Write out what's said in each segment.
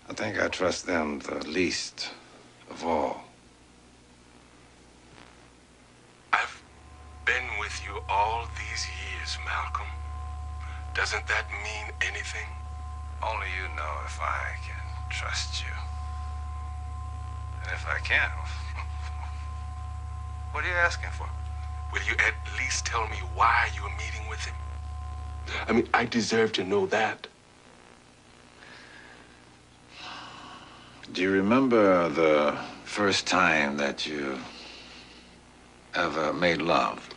I think I trust them the least of all. I've been with you all these years, Malcolm. Doesn't that mean anything? Only you know if I can trust you. And if I can't, what are you asking for? Will you at least tell me why you're meeting with him? I mean, I deserve to know that. Do you remember the first time that you ever made love?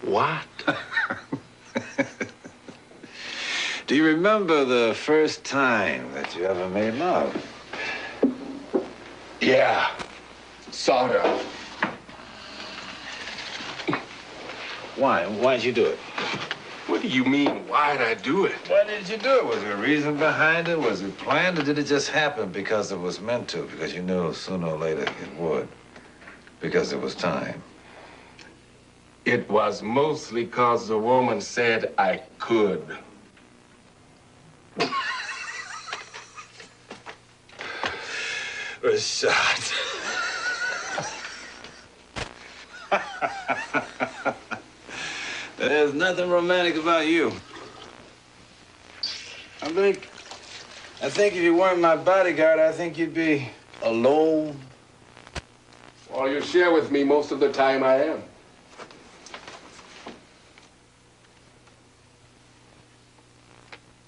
What? Do you remember the first time that you ever made love? Yeah, sort of. Why? Why'd you do it? What do you mean, why'd I do it? Why did you do it? Was there a reason behind it? Was it planned, or did it just happen because it was meant to? Because you knew sooner or later it would? Because it was time? It was mostly because the woman said I could. Rashad. There's nothing romantic about you. I think if you weren't my bodyguard, I think you'd be alone. Well, you share with me most of the time I am.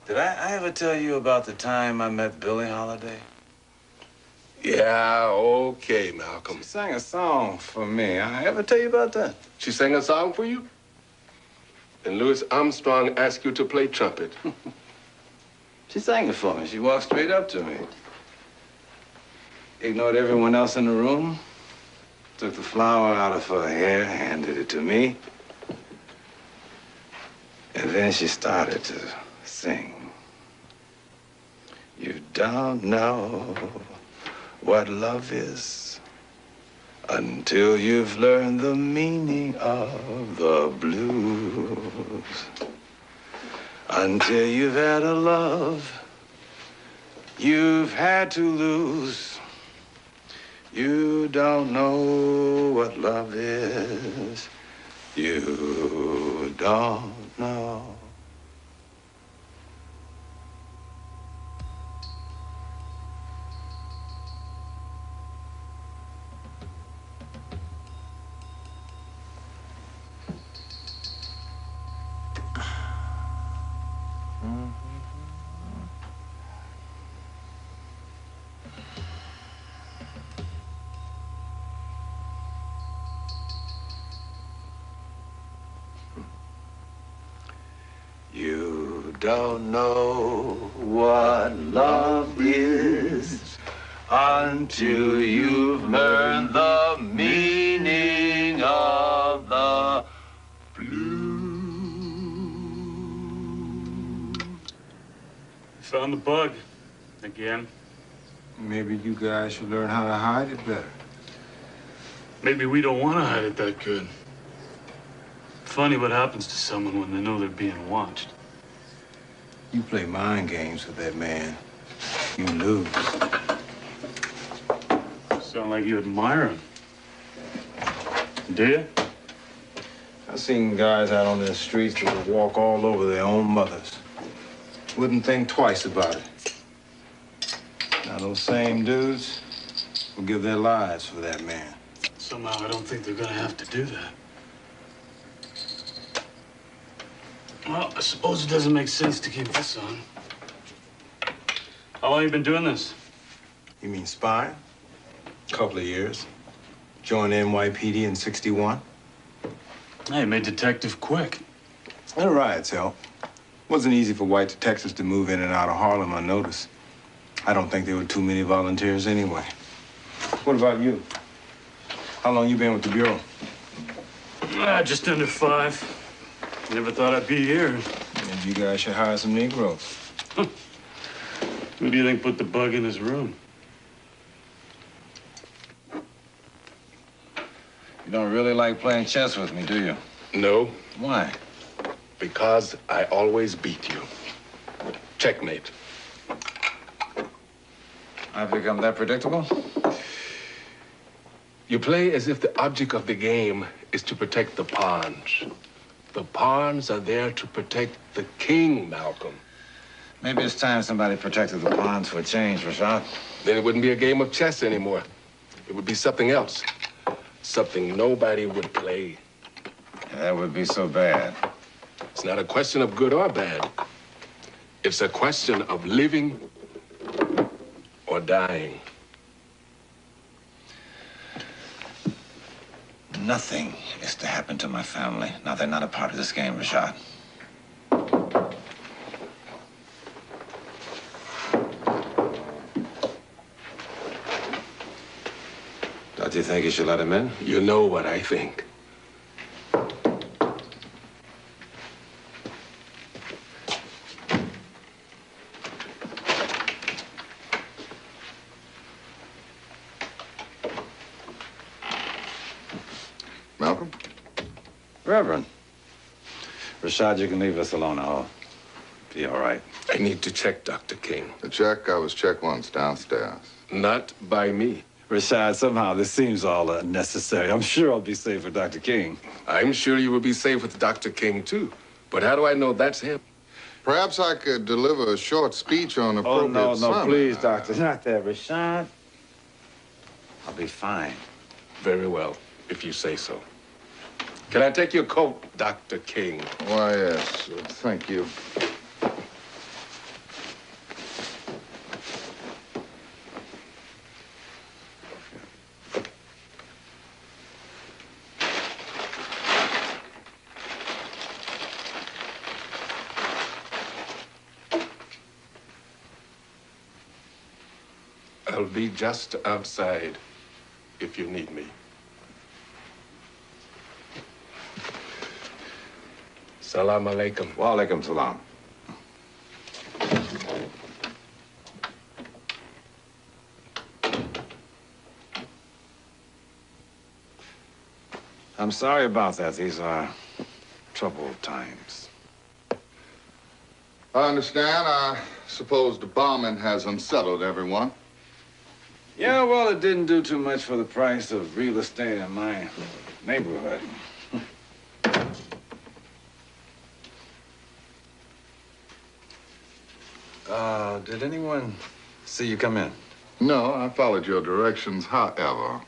Did I ever tell you about the time I met Billie Holiday? Yeah, okay, Malcolm. She sang a song for me. I ever tell you about that? She sang a song for you? And Louis Armstrong asked you to play trumpet. She sang it for me. She walked straight up to me. Ignored everyone else in the room. Took the flower out of her hair, handed it to me. And then she started to sing. You don't know what love is until you've learned the meaning of the blues. Until you've had a love you've had to lose. You don't know what love is. You don't know. You don't know what love is until you've learned the meaning of the blues. Found the bug again. Maybe you guys should learn how to hide it better. Maybe we don't want to hide it that good. Funny what happens to someone when they know they're being watched. You play mind games with that man, you lose. Sound like you admire him. Do you? I've seen guys out on the streets that would walk all over their own mothers. Wouldn't think twice about it. Now, those same dudes will give their lives for that man. Somehow I don't think they're gonna have to do that. Well, I suppose it doesn't make sense to keep this on. How long you been doing this? You mean spying? Couple of years. Joined NYPD in '61. Hey, you made detective quick. And the riots helped. Wasn't easy for white detectives to move in and out of Harlem unnoticed. I don't think there were too many volunteers anyway. What about you? How long you been with the Bureau? Just under 5. Never thought I'd be here. Maybe you guys should hire some Negroes. Who do you think put the bug in his room? You don't really like playing chess with me, do you? No, Why? because I always beat you. Checkmate. I've become that predictable? You play as if the object of the game is to protect the pawns. The pawns are there to protect the king, Malcolm. Maybe it's time somebody protected the pawns for a change, Rashad. Then it wouldn't be a game of chess anymore. It would be something else. Something nobody would play. Yeah, that would be so bad. It's not a question of good or bad. It's a question of living or dying. Nothing is to happen to my family. Now they're not a part of this game, Rashad. Don't you think you should let him in? You know what I think. Malcolm? Reverend. Rashad, you can leave us alone. I'll be all right. I need to check Dr. King. The check, I was checked once downstairs. Not by me. Rashad, somehow this seems all unnecessary. I'm sure I'll be safe with Dr. King. I'm sure you will be safe with Dr. King, too. But how do I know that's him? Perhaps I could deliver a short speech on appropriate Oh, no, sermon. please, Doctor. Not that, Rashad. I'll be fine. Very well, if you say so. Can I take your coat, Dr. King? Why, yes. Thank you. I'll be just outside if you need me. Salam alaikum. Wa alaikum salam. I'm sorry about that. These are troubled times. I understand. I suppose the bombing has unsettled everyone. Yeah, well, it didn't do too much for the price of real estate in my neighborhood. Did anyone see you come in? No, I followed your directions. However,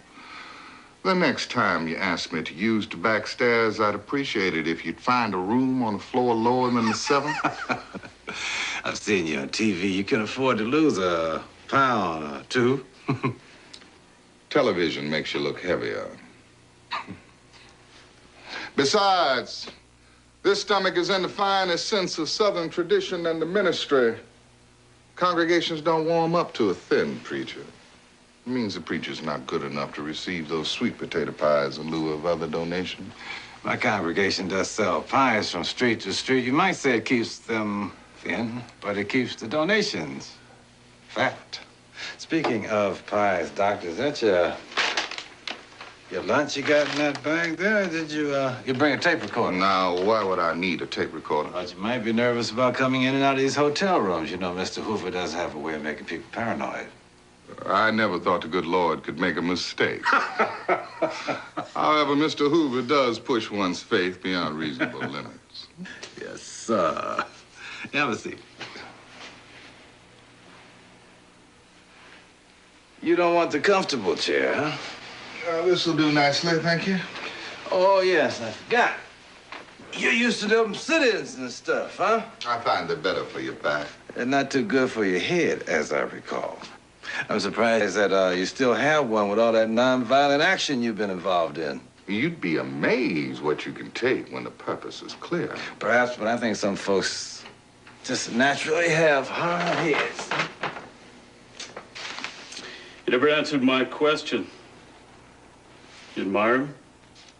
the next time you ask me to use the back stairs, I'd appreciate it if you'd find a room on the floor lower than the 7th. I've seen you on TV. You can afford to lose a pound or two. Television makes you look heavier. Besides, this stomach is in the finest sense of Southern tradition and the ministry. Congregations don't warm up to a thin preacher. It means the preacher's not good enough to receive those sweet potato pies in lieu of other donations. My congregation does sell pies from street to street. You might say it keeps them thin, but it keeps the donations fat. Speaking of pies, Doctor, is that your lunch you got in that bag there? Or did you bring a tape recorder? Now, why would I need a tape recorder? But you might be nervous about coming in and out of these hotel rooms. You know, Mr. Hoover does have a way of making people paranoid. I never thought the good Lord could make a mistake. However, Mr. Hoover does push one's faith beyond reasonable limits. Yes, sir. Have a seat. You don't want the comfortable chair, huh? This will do nicely, thank you. Oh, yes, I forgot. You're used to them sit-ins and stuff, huh? I find they're better for your back. They're not too good for your head, as I recall. I'm surprised that you still have one with all that nonviolent action you've been involved in. You'd be amazed what you can take when the purpose is clear. Perhaps, but I think some folks just naturally have hard heads. You never answered my question. You admire him?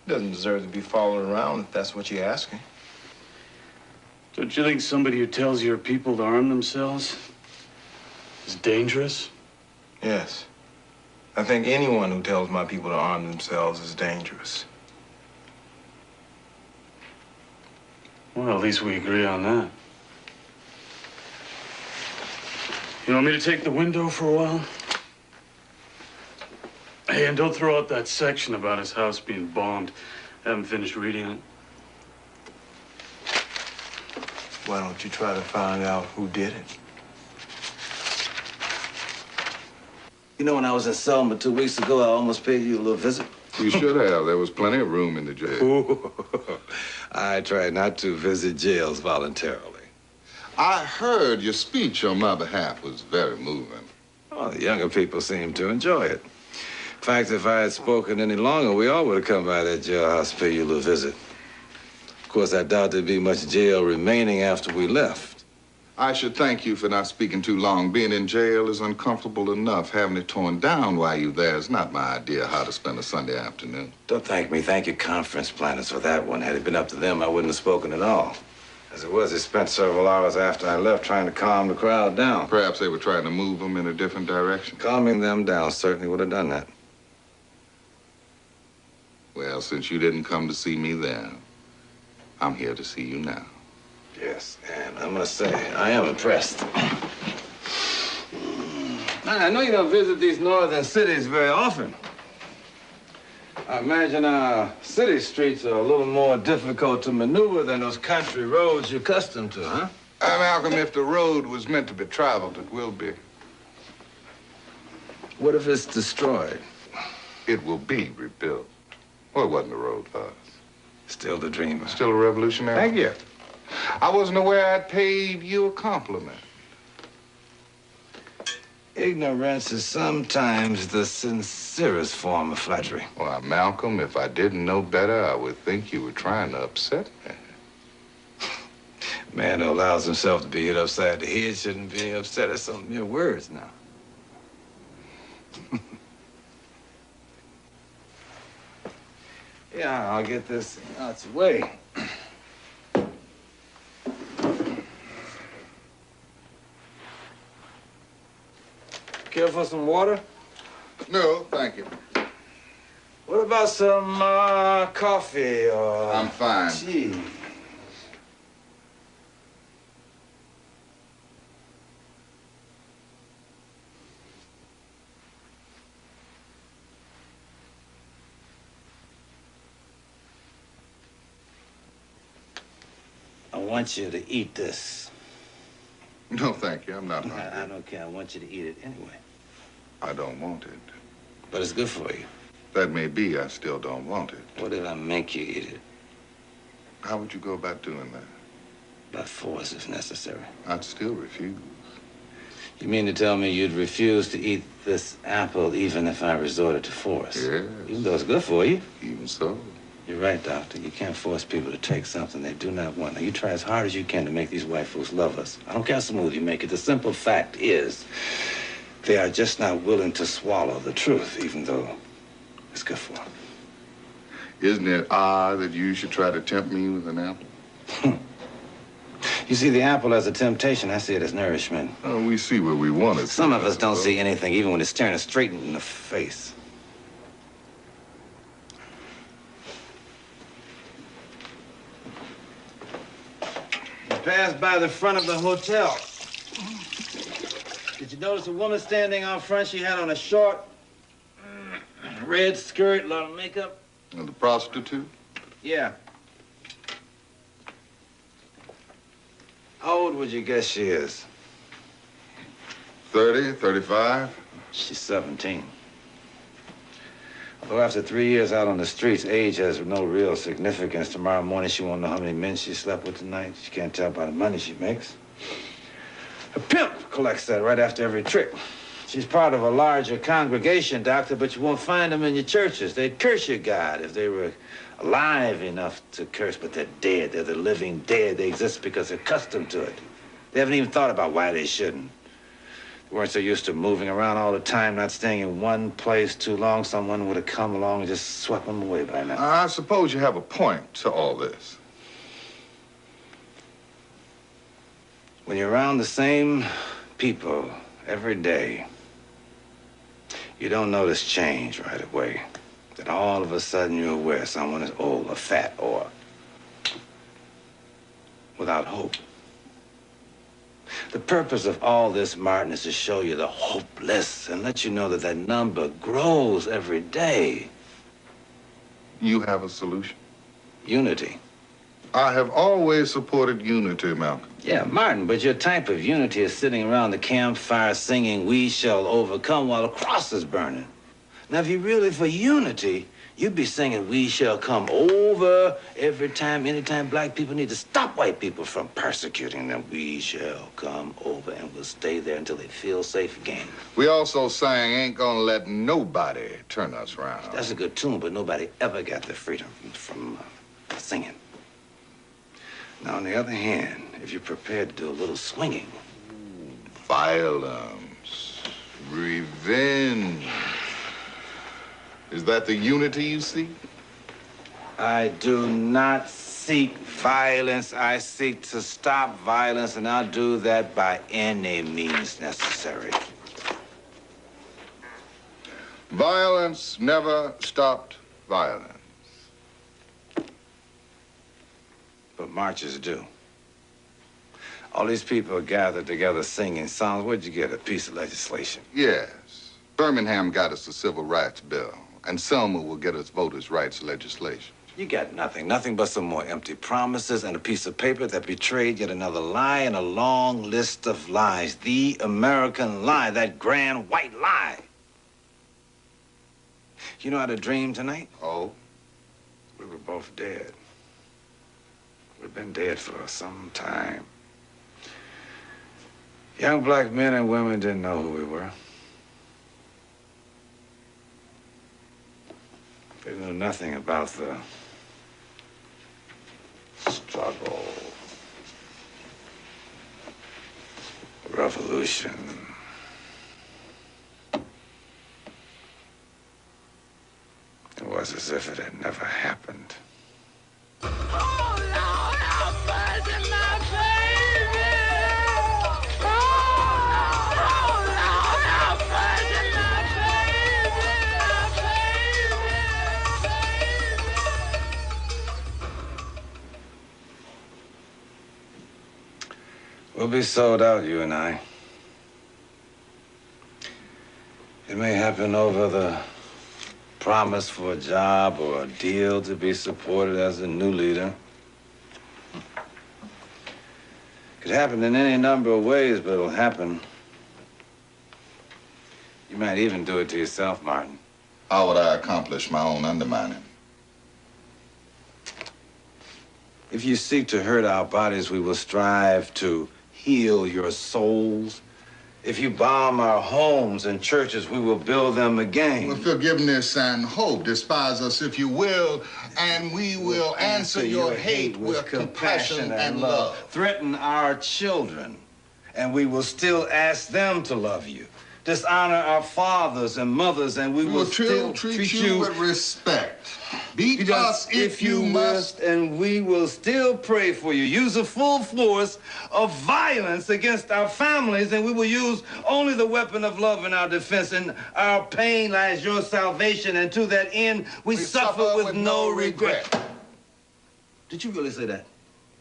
Doesn't deserve to be followed around if that's what you're asking. Don't you think somebody who tells your people to arm themselves is dangerous? Yes. I think anyone who tells my people to arm themselves is dangerous. Well, at least we agree on that. You want me to take the window for a while? Hey, and don't throw out that section about his house being bombed. I haven't finished reading it. Why don't you try to find out who did it? You know, when I was in Selma 2 weeks ago, I almost paid you a little visit. You should have. There was plenty of room in the jail. Ooh, I try not to visit jails voluntarily. I heard your speech on my behalf was very moving. Oh, the younger people seem to enjoy it. In fact, if I had spoken any longer, we all would have come by that jailhouse to pay you a little visit. Of course, I doubt there'd be much jail remaining after we left. I should thank you for not speaking too long. Being in jail is uncomfortable enough. Having it torn down while you're there is not my idea how to spend a Sunday afternoon. Don't thank me. Thank your conference planners for that one. Had it been up to them, I wouldn't have spoken at all. As it was, they spent several hours after I left trying to calm the crowd down. Perhaps they were trying to move them in a different direction. Calming them down certainly would have done that. Well, since you didn't come to see me then, I'm here to see you now. Yes, and I must say, I am impressed. I know you don't visit these northern cities very often. I imagine our city streets are a little more difficult to maneuver than those country roads you're accustomed to, huh? Malcolm, if the road was meant to be traveled, it will be. What if it's destroyed? It will be rebuilt. Well, it wasn't a road for us. Still the dreamer. Still a revolutionary. Thank you. I wasn't aware I'd paid you a compliment. Ignorance is sometimes the sincerest form of flattery. Well, Malcolm, if I didn't know better, I would think you were trying to upset me. Man who allows himself to be hit upside the head shouldn't be upset at some mere words now. Yeah, I'll get this out of the way. Care for some water? No, thank you. What about some coffee or I'm fine. tea? I want you to eat this. No, thank you. I'm not hungry. I don't care. I want you to eat it anyway. I don't want it. But it's good for you. That may be. I still don't want it. What if I make you eat it? How would you go about doing that? By force, if necessary. I'd still refuse. You mean to tell me you'd refuse to eat this apple even if I resorted to force? Yes. Even though it's good for you. Even so. You're right, Doctor. You can't force people to take something they do not want. Now, you try as hard as you can to make these white folks love us. I don't care how smooth you make it. The simple fact is they are just not willing to swallow the truth, even though it's good for them. Isn't it odd that you should try to tempt me with an apple? You see the apple as a temptation. I see it as nourishment. Oh, we see what we wanted. Some of us don't see anything, even when it's staring us straight in the face. Passed by the front of the hotel. Did you notice a woman standing out front? She had on a short, red skirt, a lot of makeup. And the prostitute? Yeah. How old would you guess she is? 30, 35? She's 17. Although after 3 years out on the streets, age has no real significance. Tomorrow morning, she won't know how many men she slept with tonight. She can't tell by the money she makes. A pimp collects that right after every trick. She's part of a larger congregation, Doctor, but you won't find them in your churches. They'd curse your God if they were alive enough to curse, but they're dead. They're the living dead. They exist because they're accustomed to it. They haven't even thought about why they shouldn't. They weren't so used to moving around all the time, not staying in one place too long. Someone would have come along and just swept them away by now. I suppose you have a point to all this. When you're around the same people every day, you don't notice change right away. Then all of a sudden you're aware someone is old or fat or without hope. The purpose of all this, Martin, is to show you the hopeless and let you know that that number grows every day. You have a solution? Unity. I have always supported unity, Malcolm. Yeah, Martin, but your type of unity is sitting around the campfire singing, "We shall overcome," while the cross is burning. Now, if you're really for unity, you'd be singing, "We shall come over," every time, anytime black people need to stop white people from persecuting them. We shall come over, and we'll stay there until they feel safe again. We also sang, "Ain't gonna let nobody turn us around." That's a good tune, but nobody ever got the freedom from singing. Now, on the other hand, if you're prepared to do a little swinging. Violence, revenge. Is that the unity you seek? I do not seek violence. I seek to stop violence, and I'll do that by any means necessary. Violence never stopped violence. But marches do. All these people are gathered together singing songs. Where'd you get a piece of legislation? Yes. Birmingham got us the Civil Rights Bill, and Selma will get us voters' rights legislation. You got nothing. Nothing but some more empty promises and a piece of paper that betrayed yet another lie in a long list of lies. The American lie, that grand white lie. You know how to dream tonight? Oh? We were both dead. We've been dead for some time. Young black men and women didn't know who we were. They knew nothing about the struggle, revolution. It was as if it had never happened. We'll be sold out, you and I. It may happen over the promise for a job or a deal to be supported as a new leader. Could happen in any number of ways, but it'll happen. You might even do it to yourself, Martin. How would I accomplish my own undermining? If you seek to hurt our bodies, we will strive to heal your souls. If you bomb our homes and churches, we will build them again. With forgiveness and hope, despise us if you will, and we will answer your hate with compassion and love. Threaten our children, and we will still ask them to love you. Dishonor our fathers and mothers, and we will still treat you with respect. Beat us if you must, and we will still pray for you. Use a full force of violence against our families, and we will use only the weapon of love in our defense. And our pain lies your salvation, and to that end, we suffer with no regret. Did you really say that?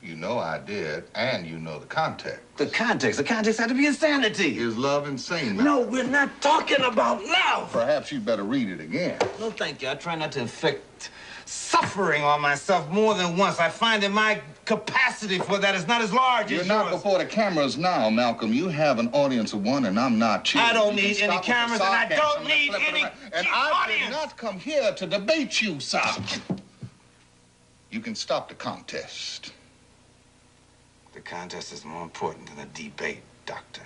You know I did, and you know the context. The context had to be insanity. Is love insane, man? No, we're not talking about love. Perhaps you'd better read it again. No, thank you. I try not to inflict suffering on myself more than once. I find that my capacity for that is not as large as yours. You're not before the cameras now, Malcolm. You have an audience of one, and I'm not cheating. I don't need any cameras, and I don't need any And I did not come here to debate you, sir. You can stop the contest. The contest is more important than a debate, Doctor.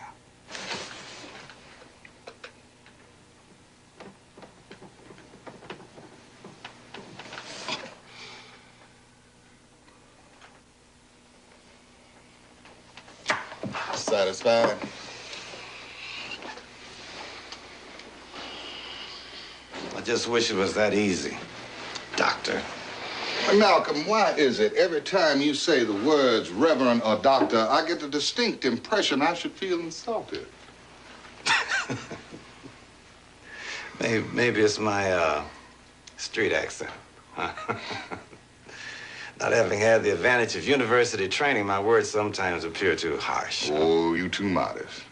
Satisfied? I just wish it was that easy, Doctor. Malcolm, why is it every time you say the words Reverend or Doctor, I get the distinct impression I should feel insulted? Maybe it's my street accent. Not having had the advantage of university training, my words sometimes appear too harsh. Oh, you too modest.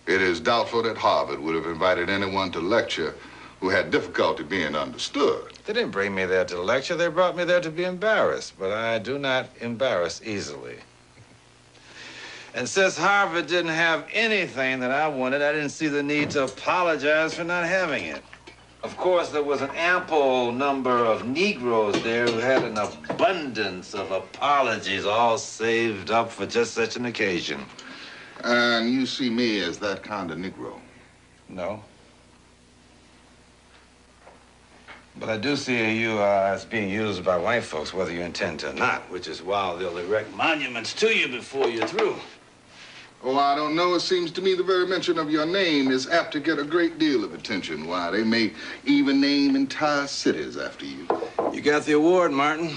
It is doubtful that Harvard would have invited anyone to lecture who had difficulty being understood. They didn't bring me there to lecture. They brought me there to be embarrassed. But I do not embarrass easily. And since Harvard didn't have anything that I wanted, I didn't see the need to apologize for not having it. Of course, there was an ample number of Negroes there who had an abundance of apologies all saved up for just such an occasion. And you see me as that kind of Negro? No. But I do see you as being used by white folks, whether you intend to or not, which is why they'll erect monuments to you before you're through. Oh, I don't know. It seems to me the very mention of your name is apt to get a great deal of attention. Why, they may even name entire cities after you. You got the award, Martin.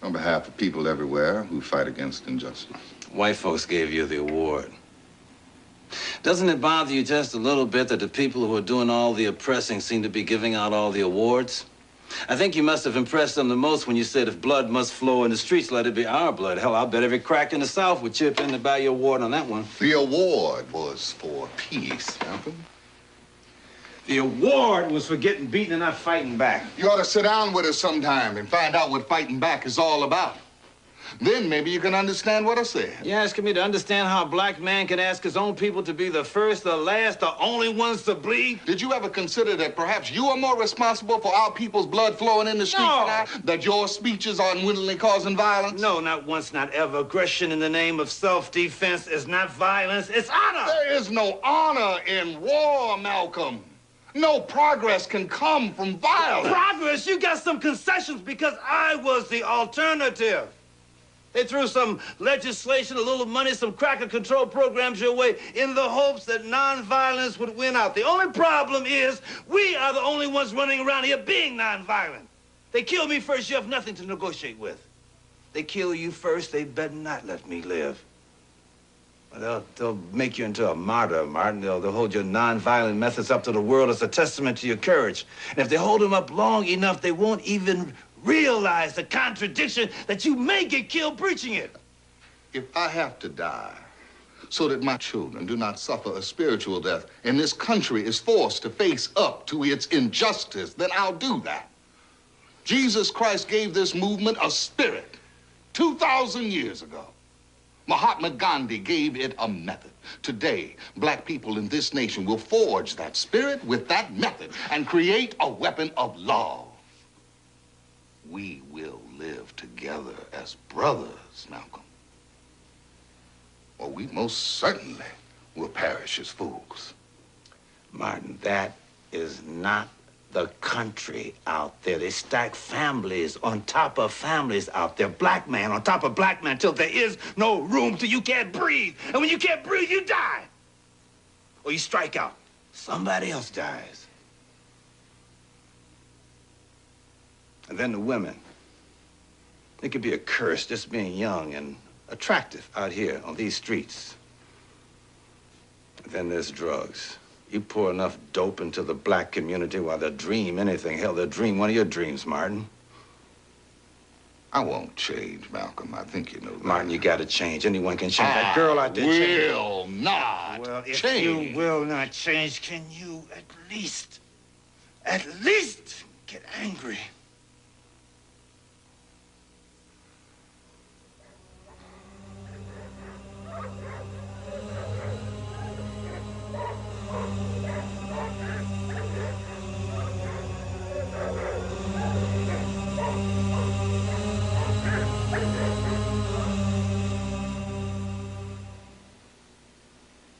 On behalf of people everywhere who fight against injustice. White folks gave you the award. Doesn't it bother you just a little bit that the people who are doing all the oppressing seem to be giving out all the awards? I think you must have impressed them the most when you said if blood must flow in the streets, let it be our blood. Hell, I bet every crack in the South would chip in to buy your award on that one. The award was for peace, Malcolm. The award was for getting beaten and not fighting back. You ought to sit down with us sometime and find out what fighting back is all about. Then maybe you can understand what I said. You're asking me to understand how a black man can ask his own people to be the first, the last, the only ones to bleed? Did you ever consider that perhaps you are more responsible for our people's blood flowing in the streets No. than I? That your speeches are unwittingly causing violence? No, not once, not ever. Aggression in the name of self-defense is not violence, it's honor. There is no honor in war, Malcolm. No progress can come from violence. Progress? You got some concessions because I was the alternative. They threw some legislation, a little money, some cracker control programs your way in the hopes that nonviolence would win out. The only problem is we are the only ones running around here being nonviolent. They kill me first, you have nothing to negotiate with. They kill you first, they better not let me live. They'll make you into a martyr, Martin. They'll hold your nonviolent methods up to the world as a testament to your courage. And if they hold them up long enough, they won't even realize the contradiction that you may get killed preaching it. If I have to die so that my children do not suffer a spiritual death and this country is forced to face up to its injustice, then I'll do that. Jesus Christ gave this movement a spirit 2,000 years ago. Mahatma Gandhi gave it a method. Today, black people in this nation will forge that spirit with that method and create a weapon of love. We will live together as brothers, Malcolm. Or we most certainly will perish as fools. Martin, that is not the country out there. They stack families on top of families out there. Black man on top of black man till there is no room, till you can't breathe. And when you can't breathe, you die. Or you strike out. Somebody else dies. And then the women. It could be a curse just being young and attractive out here on these streets. And then there's drugs. You pour enough dope into the black community while they'll dream anything. Hell, they'll dream one of your dreams, Martin. I won't change, Malcolm. I think you know that. Martin, you gotta change. Anyone can change. That girl out there change. Will not Well, if change. you will not change, can you at least get angry?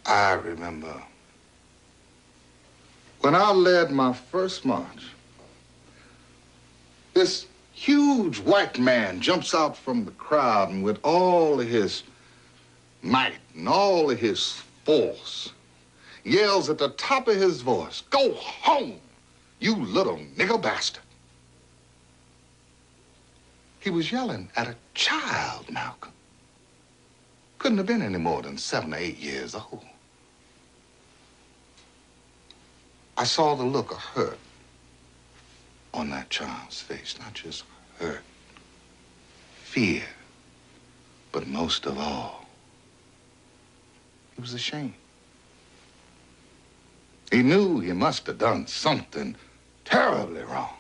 I remember when I led my first march, this huge white man jumps out from the crowd and with all of his might and all of his force yells at the top of his voice, "Go home, you little nigger bastard." He was yelling at a child, Malcolm. Couldn't have been any more than 7 or 8 years old. I saw the look of hurt on that child's face, not just hurt, fear. But most of all, he was ashamed. He knew he must have done something terribly wrong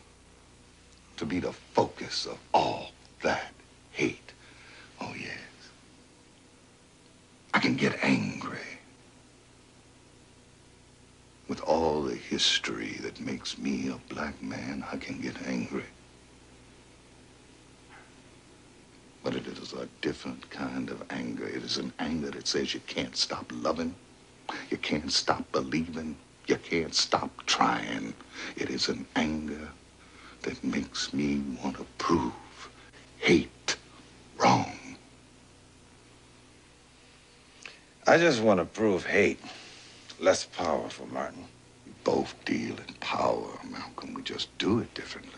to be the focus of all that hate. Oh, yes. I can get angry with all the history that makes me a black man. I can get angry. But it is a different kind of anger. It is an anger that says you can't stop loving, you can't stop believing, you can't stop trying. It is an anger that makes me want to prove hate wrong. I just want to prove hate less powerful, Martin. We both deal in power, Malcolm. We just do it differently.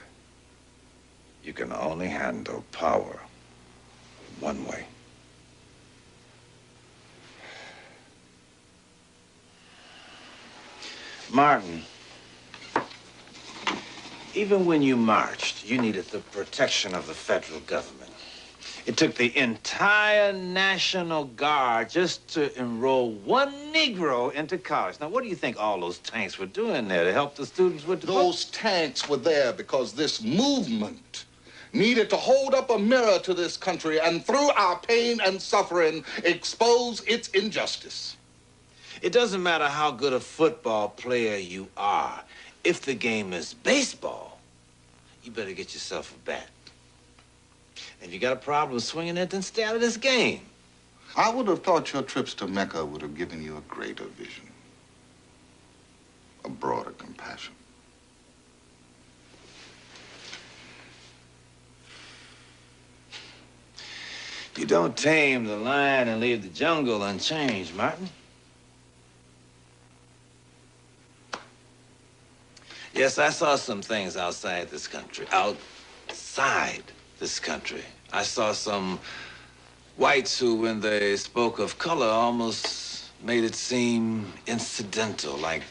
You can only handle power one way. Martin, even when you marched, you needed the protection of the federal government. It took the entire National Guard just to enroll one Negro into college. Now, what do you think all those tanks were doing there to help the students with the Those tanks were there because this movement needed to hold up a mirror to this country and through our pain and suffering, expose its injustice. It doesn't matter how good a football player you are. If the game is baseball, you better get yourself a bat. If you got a problem swinging it, then stay out of this game. I would have thought your trips to Mecca would have given you a greater vision, a broader compassion. You don't tame the lion and leave the jungle unchanged, Martin. Yes, I saw some things outside this country. Outside this country. I saw some whites who, when they spoke of color, almost made it seem incidental, like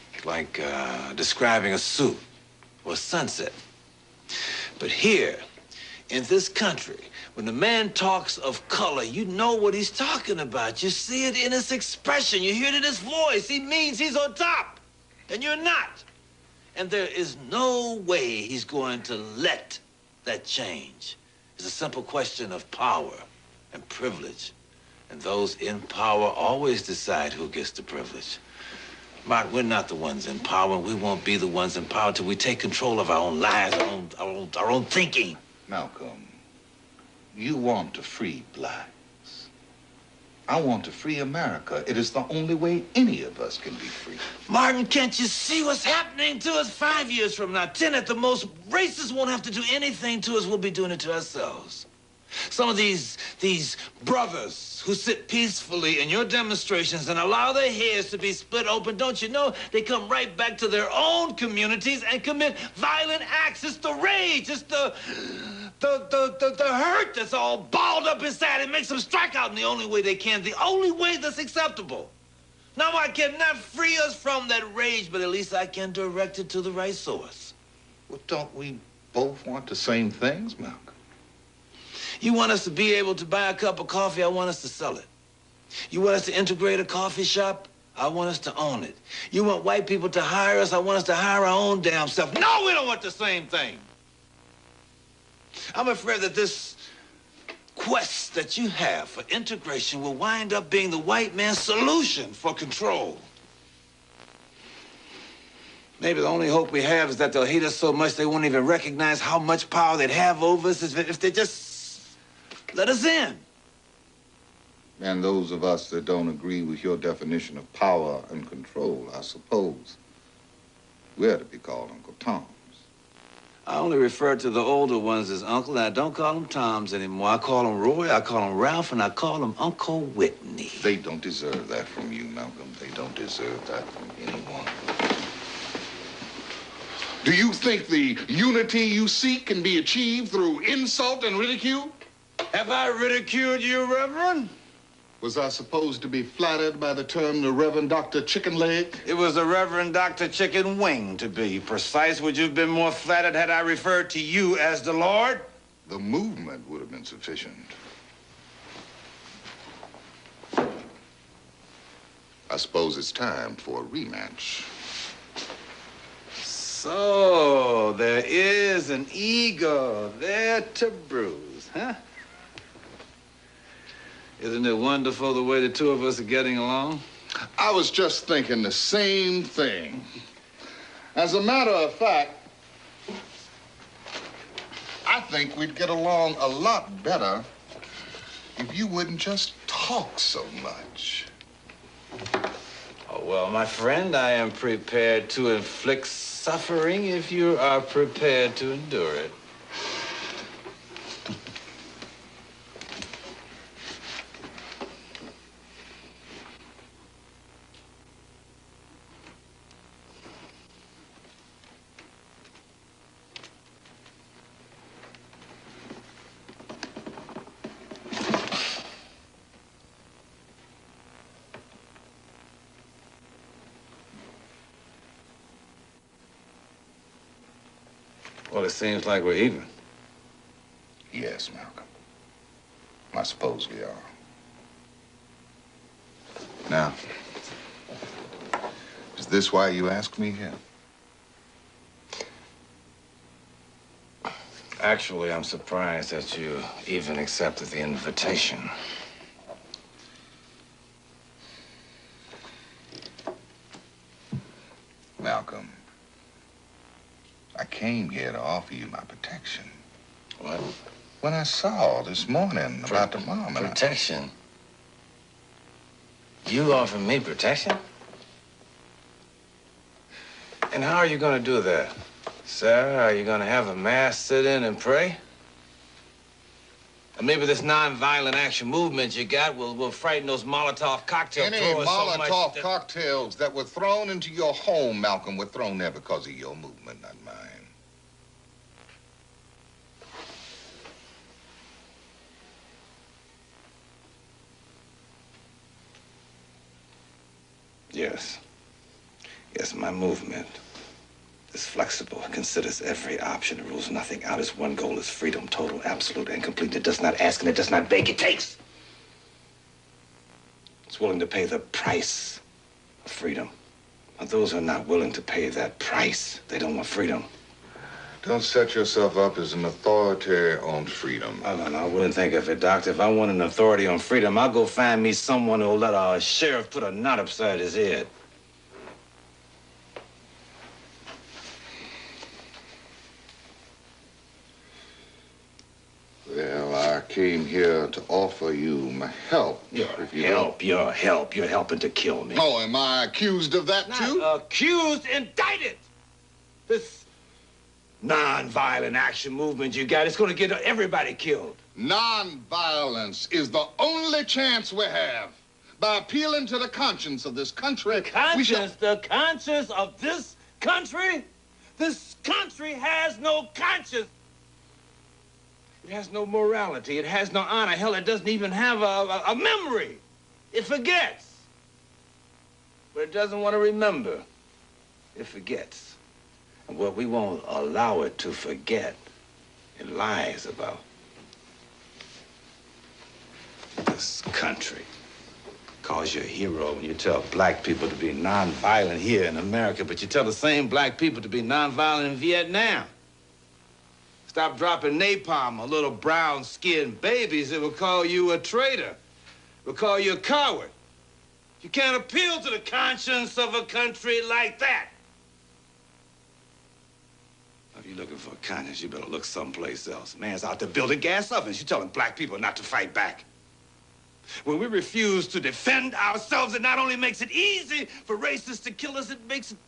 describing a suit or sunset. But here, in this country, when the man talks of color, you know what he's talking about. You see it in his expression. You hear it in his voice. He means he's on top, and you're not. And there is no way he's going to let that change. It's a simple question of power and privilege. And those in power always decide who gets the privilege. Mark, we're not the ones in power, and we won't be the ones in power till we take control of our own lives, our own thinking. Malcolm, you want to free blacks. I want to free America. It is the only way any of us can be free. Martin, can't you see what's happening to us 5 years from now? 10 at the most. Racists won't have to do anything to us. We'll be doing it to ourselves. Some of these brothers who sit peacefully in your demonstrations and allow their heads to be split open, don't you know, they come right back to their own communities and commit violent acts. It's the rage. It's the hurt that's all balled up inside. It makes them strike out in the only way they can, the only way that's acceptable. Now, I cannot free us from that rage, but at least I can direct it to the right source. Well, don't we both want the same things, Malcolm? You want us to be able to buy a cup of coffee, I want us to sell it. You want us to integrate a coffee shop, I want us to own it. You want white people to hire us, I want us to hire our own damn self. No, we don't want the same thing. I'm afraid that this quest that you have for integration will wind up being the white man's solution for control. Maybe the only hope we have is that they'll hate us so much they won't even recognize how much power they'd have over us if they just let us in. And those of us that don't agree with your definition of power and control, I suppose, we're to be called Uncle Toms. I only refer to the older ones as Uncle, and I don't call them Toms anymore. I call them Roy, I call them Ralph, and I call them Uncle Whitney. They don't deserve that from you, Malcolm. They don't deserve that from anyone. Do you think the unity you seek can be achieved through insult and ridicule? Have I ridiculed you, Reverend? Was I supposed to be flattered by the term the Reverend Dr. Chicken Leg? It was the Reverend Dr. Chicken Wing, to be precise. Would you have been more flattered had I referred to you as the Lord? the movement would have been sufficient. I suppose it's time for a rematch. So, there is an ego there to bruise, huh? Isn't it wonderful the way the two of us are getting along? I was just thinking the same thing. As a matter of fact, I think we'd get along a lot better if you wouldn't just talk so much. Oh, well, my friend, I am prepared to inflict suffering if you are prepared to endure it. Well, it seems like we're even. Yes, Malcolm. I suppose we are. Now, is this why you asked me here? Actually, I'm surprised that you even accepted the invitation. Malcolm, I came here to offer you my protection. What? When I saw this morning about the mom and Protection? You offer me protection? And how are you going to do that? Sarah, are you going to have a mass sit-in and pray? Or maybe this nonviolent action movement you got will frighten those Molotov cocktail Any throwers so much Molotov that... cocktails that were thrown into your home, Malcolm, were thrown there because of your movement, not mine. Yes. Yes, my movement is flexible. It considers every option. It rules nothing out. Its one goal is freedom, total, absolute, and complete. It does not ask and it does not beg. It takes. It's willing to pay the price of freedom. Now, those who are not willing to pay that price, they don't want freedom. Don't set yourself up as an authority on freedom. Oh, no, I wouldn't think of it, Doctor. If I want an authority on freedom, I'll go find me someone who'll let our sheriff put a knot upside his head. Well, I came here to offer you my help. Your help. You're helping to kill me. Oh, am I accused of that, too? Not accused, indicted. This non-violent action movement you got, it's going to get everybody killed. Non-violence is the only chance we have. By appealing to the conscience of this country, The conscience of this country? This country has no conscience. It has no morality. It has no honor. Hell, it doesn't even have a memory. It forgets. But it doesn't want to remember. It forgets. And what we won't allow it to forget, it lies about this country. Calls you a hero when you tell black people to be nonviolent here in America, but you tell the same black people to be nonviolent in Vietnam. Stop dropping napalm on little brown-skinned babies, it will call you a traitor. It will call you a coward. You can't appeal to the conscience of a country like that. If you're looking for conscience, you better look someplace else. Man's out there building gas ovens. You're telling black people not to fight back. When we refuse to defend ourselves, it not only makes it easy for racists to kill us, it makes it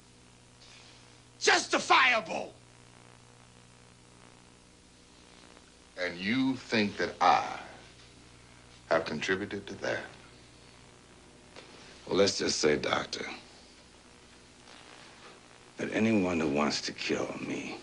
justifiable. And you think that I have contributed to that? Well, let's just say, Doctor, that anyone who wants to kill me,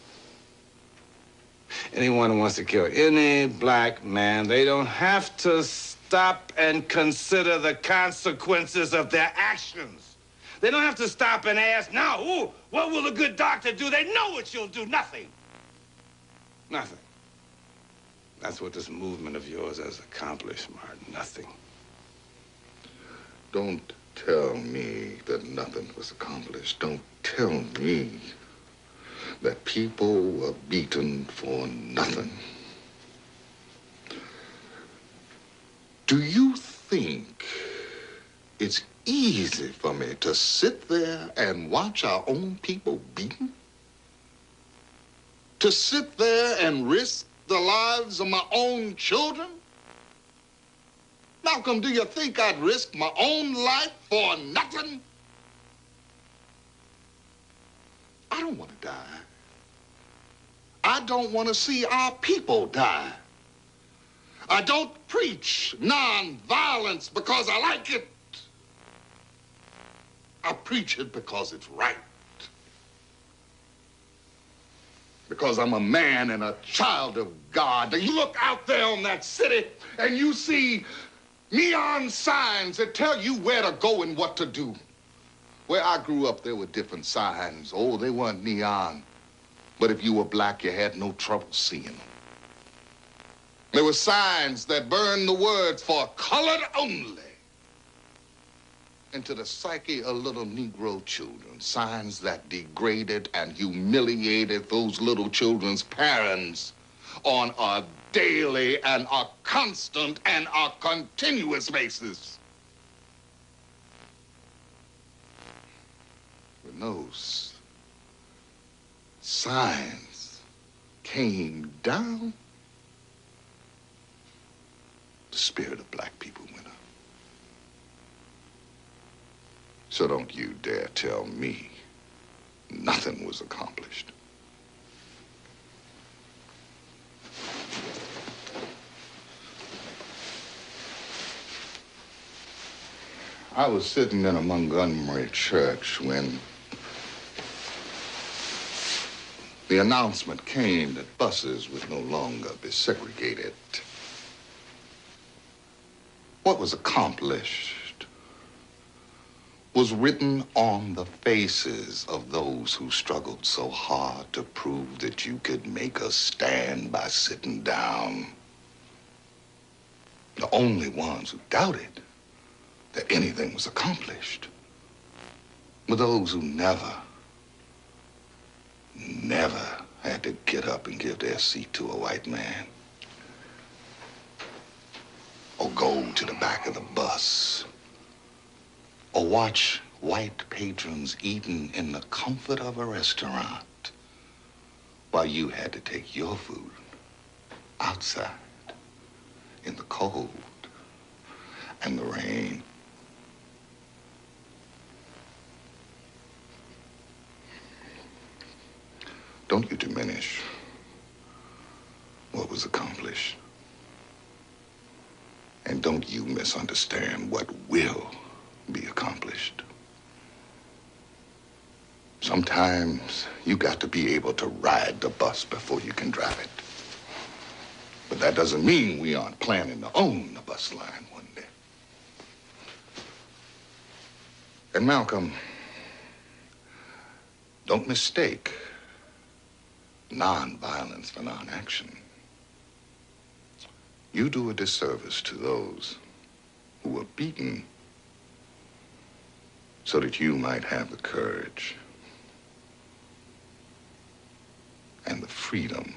anyone who wants to kill any black man, they don't have to stop and consider the consequences of their actions. They don't have to stop and ask, now, ooh, what will a good doctor do? They know what you'll do. Nothing. Nothing. That's what this movement of yours has accomplished, Martin. Nothing. Don't tell me that nothing was accomplished. Don't tell me that people were beaten for nothing. Do you think it's easy for me to sit there and watch our own people beaten? To sit there and risk the lives of my own children? Malcolm, do you think I'd risk my own life for nothing? I don't want to die. I don't want to see our people die. I don't preach nonviolence because I like it. I preach it because it's right. Because I'm a man and a child of God. You look out there on that city and you see neon signs that tell you where to go and what to do. Where I grew up, there were different signs. Oh, they weren't neon. But if you were black, you had no trouble seeing them. There were signs that burned the words for colored only into the psyche of little Negro children. Signs that degraded and humiliated those little children's parents on a daily and a constant and a continuous basis. When those signs came down, the spirit of black people went up. So don't you dare tell me nothing was accomplished. I was sitting in a Montgomery church when the announcement came that buses would no longer be segregated. What was accomplished was written on the faces of those who struggled so hard to prove that you could make a stand by sitting down. The only ones who doubted that anything was accomplished were those who never had to get up and give their seat to a white man, or go to the back of the bus, or watch white patrons eating in the comfort of a restaurant while you had to take your food outside in the cold and the rain. Don't you diminish what was accomplished. And don't you misunderstand what will be accomplished. Sometimes you got to be able to ride the bus before you can drive it. But that doesn't mean we aren't planning to own the bus line one day. And Malcolm, don't mistake non-violence for non-action. You do a disservice to those who were beaten so that you might have the courage and the freedom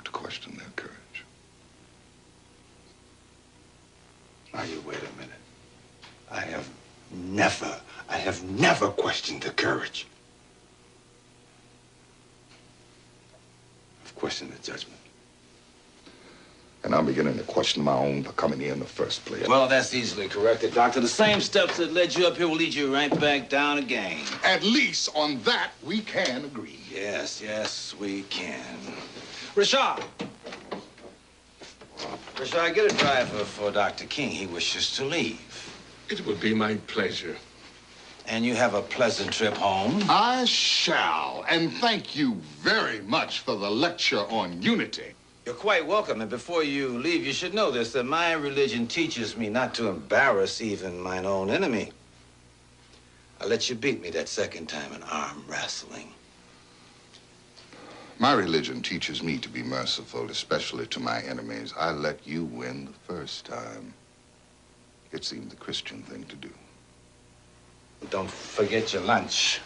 to question their courage. Now, you wait a minute. I have never questioned the courage. I've questioned the judgment. And I'm beginning to question my own for coming here in the first place. Well, that's easily corrected, Doctor. The same steps that led you up here will lead you right back down again. At least on that, we can agree. Yes, we can. Rashad, get a driver for Dr. King. He wishes to leave. It would be my pleasure. And you have a pleasant trip home. I shall, and thank you very much for the lecture on unity. You're quite welcome, and before you leave, you should know this, that my religion teaches me not to embarrass even mine own enemy. I let you beat me that second time in arm wrestling. My religion teaches me to be merciful, especially to my enemies. I let you win the first time. It seemed the Christian thing to do. Don't forget your lunch.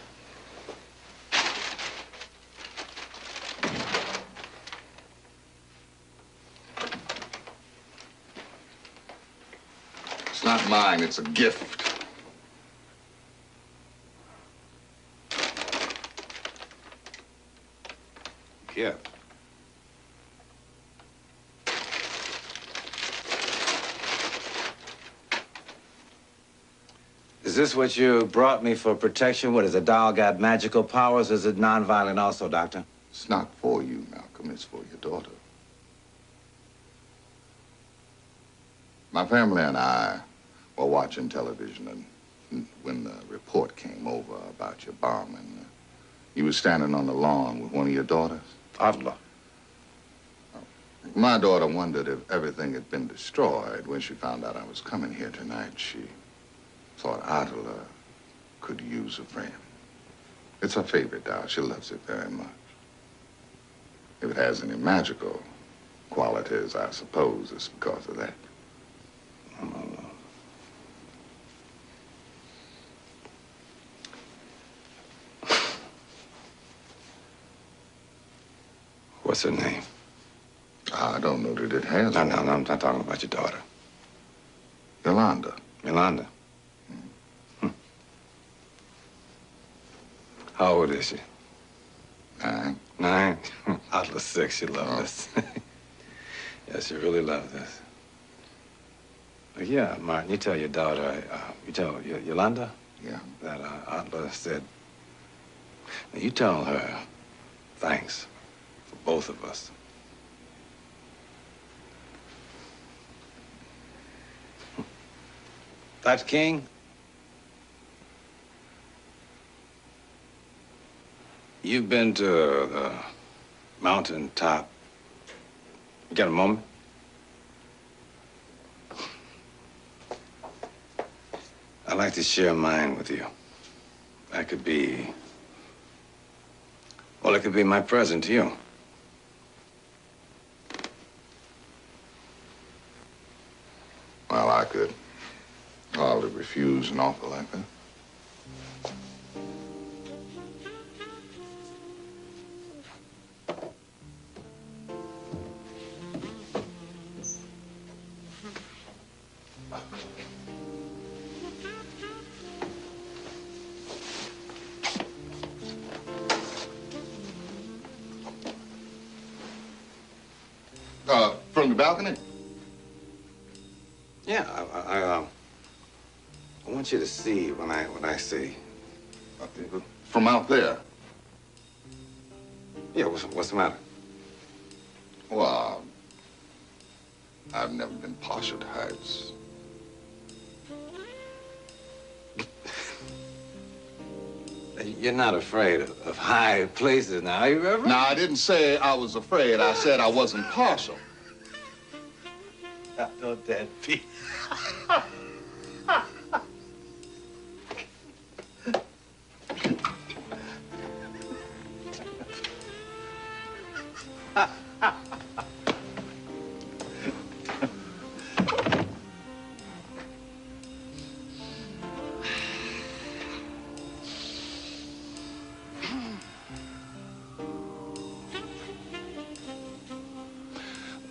It's not mine, it's a gift. Yeah. Is this what you brought me for protection? What, is the doll got magical powers? Is it nonviolent also, Doctor? It's not for you, Malcolm, it's for your daughter. My family and I were watching television, and when the report came over about your bombing, you were standing on the lawn with one of your daughters. Adler. My daughter wondered if everything had been destroyed. When she found out I was coming here tonight, she thought Adler could use a friend. It's her favorite doll. She loves it very much. If it has any magical qualities, I suppose it's because of that. What's her name? I don't know that it has. No, I'm not talking about your daughter. Yolanda. Yolanda. How old is she? 9. 9? Adler's 6. She loved this. Yeah, she really loved this. But yeah, Martin, you tell your daughter, you tell Yolanda? Yeah. That Adler said, you tell her thanks for both of us. Dr. King? You've been to the mountaintop. You got a moment? I'd like to share mine with you. That could be... Well, it could be my present to you. Well, I could hardly refuse an offer like that. From the balcony? Yeah, I want you to see when I see. From out there? Yeah, what's the matter? Well, I've never been partial to heights. You're not afraid of high places now, are you, Reverend? Now, I didn't say I was afraid. I said I wasn't partial. Don't that be?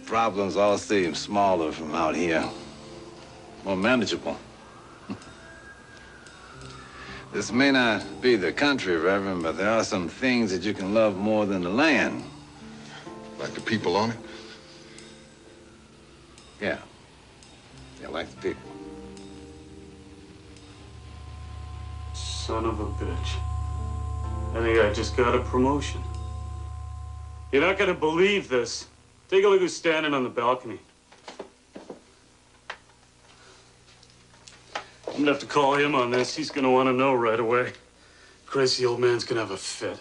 Problems all seem smaller from out here, more manageable. This may not be the country, Reverend, but there are some things that you can love more than the land. Like the people on it? Yeah. Yeah, like the people. Son of a bitch. I think I just got a promotion. You're not gonna believe this. Take a look who's standing on the balcony. I'm gonna have to call him on this. He's gonna want to know right away. Crazy old man's gonna have a fit.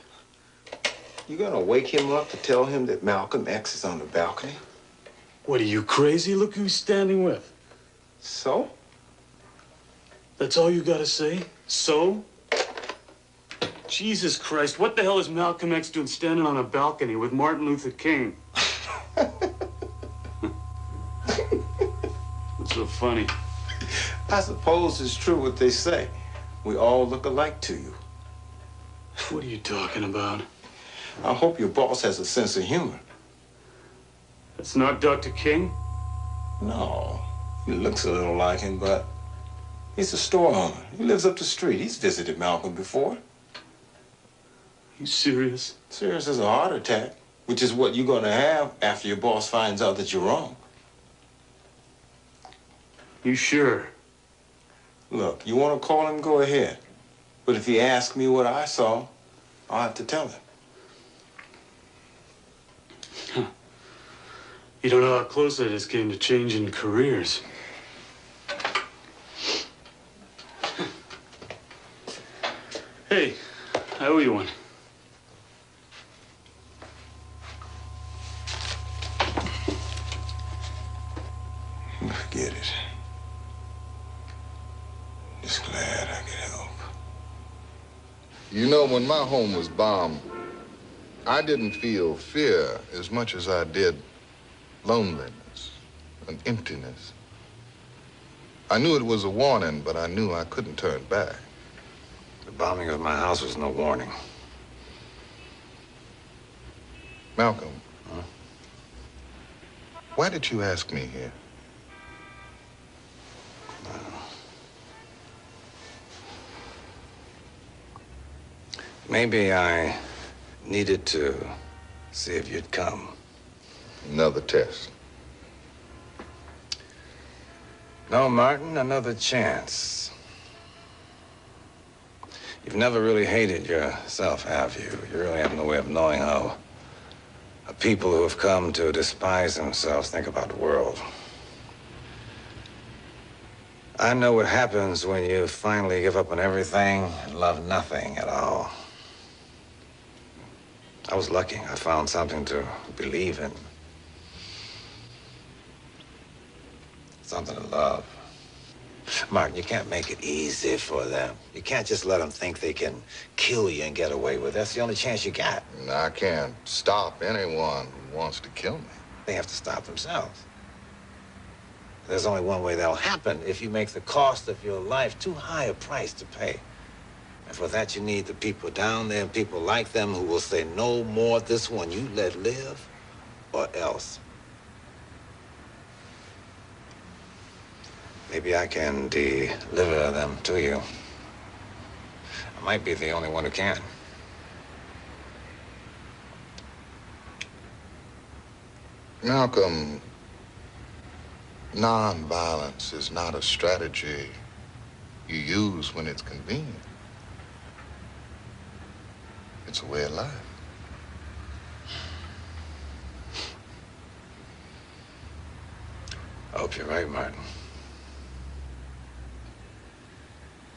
You gonna wake him up to tell him that Malcolm X is on the balcony? What, are you crazy? Look who he's standing with. So? That's all you gotta say? So? Jesus Christ, what the hell is Malcolm X doing standing on a balcony with Martin Luther King? What's so funny? I suppose it's true what they say. We all look alike to you. What are you talking about? I hope your boss has a sense of humor. That's not Dr. King? No, he looks a little like him, but he's a store owner. He lives up the street. He's visited Malcolm before. You serious? Serious as a heart attack, which is what you're going to have after your boss finds out that you're wrong. You sure? Look, you want to call him, go ahead. But if he asks me what I saw, I'll have to tell him. You don't know how close I just came to changing careers. Hey, I owe you one. Forget it. Just glad I could help. You know, when my home was bombed, I didn't feel fear as much as I did loneliness and emptiness. I knew it was a warning, but I knew I couldn't turn back. The bombing of my house was no warning. Malcolm, why did you ask me here? Maybe I needed to see if you'd come. Another test. No, Martin, another chance. You've never really hated yourself, have you? You really have no way of knowing how people who have come to despise themselves think about the world. I know what happens when you finally give up on everything and love nothing at all. I was lucky. I found something to believe in. Something to love. Martin, you can't make it easy for them. You can't just let them think they can kill you and get away with it. That's the only chance you got. I can't stop anyone who wants to kill me. They have to stop themselves. There's only one way that'll happen: if you make the cost of your life too high a price to pay. And for that, you need the people down there and people like them who will say, no more this one you let live, or else. Maybe I can deliver them to you. I might be the only one who can. Malcolm, nonviolence is not a strategy you use when it's convenient. It's a way of life. I hope you're right, Martin.